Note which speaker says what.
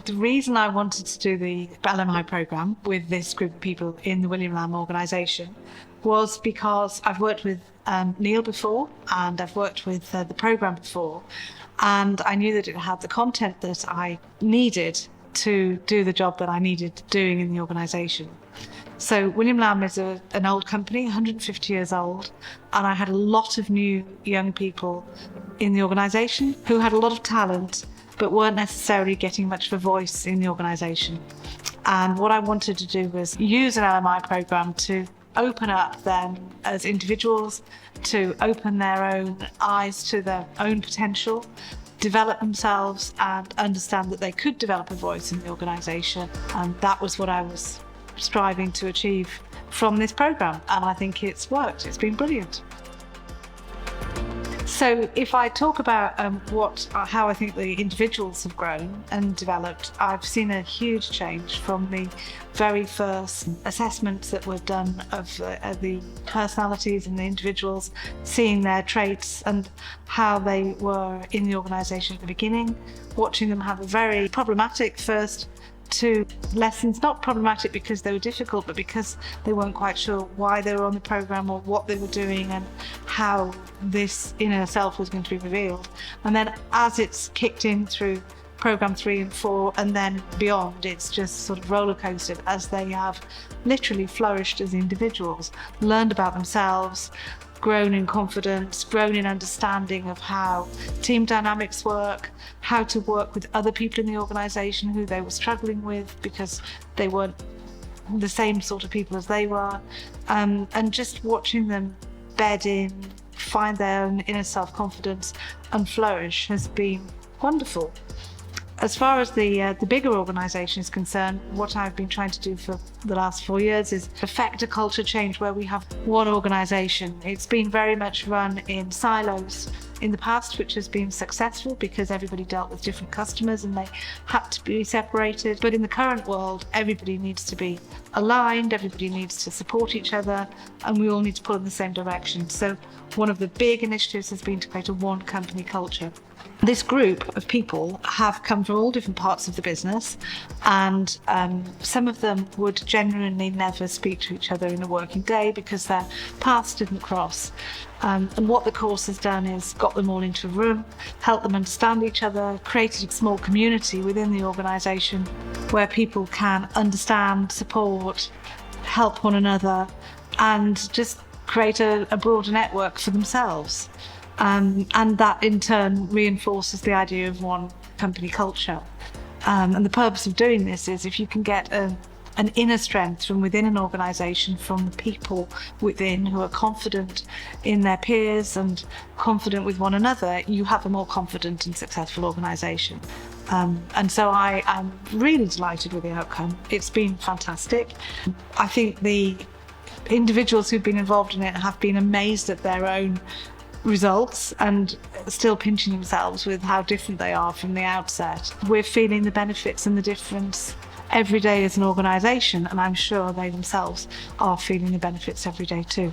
Speaker 1: The reason I wanted to do the LMI program with this group of people in the William Lamb organisation was because I've worked with Neale before, and I've worked with the program before, and I knew that it had the content that I needed to do the job that I needed doing in the organisation. So William Lamb is an old company, 150 years old, and I had a lot of new young people in the organisation who had a lot of talent but weren't necessarily getting much of a voice in the organisation. And what I wanted to do was use an LMI program to open up them as individuals, to open their own eyes to their own potential, develop themselves and understand that they could develop a voice in the organisation. And that was what I was striving to achieve from this program, and I think it's worked. It's been brilliant. So if I talk about how I think the individuals have grown and developed, I've seen a huge change from the very first assessments that were done of the personalities and the individuals, seeing their traits and how they were in the organisation at the beginning, watching them have a very problematic first 2 lessons, not problematic because they were difficult, but because they weren't quite sure why they were on the programme or what they were doing and how this inner self was going to be revealed. And then as it's kicked in through programme 3 and 4 and then beyond, it's just sort of roller coasted as they have literally flourished as individuals, learned about themselves, grown in confidence, grown in understanding of how team dynamics work, how to work with other people in the organisation who they were struggling with because they weren't the same sort of people as they were, and just watching them bed in, find their own inner self-confidence and flourish has been wonderful. As far as the bigger organisation is concerned, what I've been trying to do for the last 4 years is affect a culture change where we have one organisation. It's been very much run in silos in the past, which has been successful because everybody dealt with different customers and they had to be separated. But in the current world, everybody needs to be aligned, everybody needs to support each other, and we all need to pull in the same direction. So one of the big initiatives has been to create a one company culture. This group of people have come from all different parts of the business, and some of them would genuinely never speak to each other in a working day because their paths didn't cross. And what the course has done is got them all into a room, helped them understand each other, created a small community within the organisation where people can understand, support, help one another, and just create a broader network for themselves. And that in turn reinforces the idea of one company culture. And the purpose of doing this is if you can get an inner strength from within an organisation, from the people within who are confident in their peers and confident with one another, you have a more confident and successful organisation. And so I am really delighted with the outcome. It's been fantastic. I think the individuals who've been involved in it have been amazed at their own results and still pinching themselves with how different they are from the outset. We're feeling the benefits and the difference every day as an organisation, and I'm sure they themselves are feeling the benefits every day too.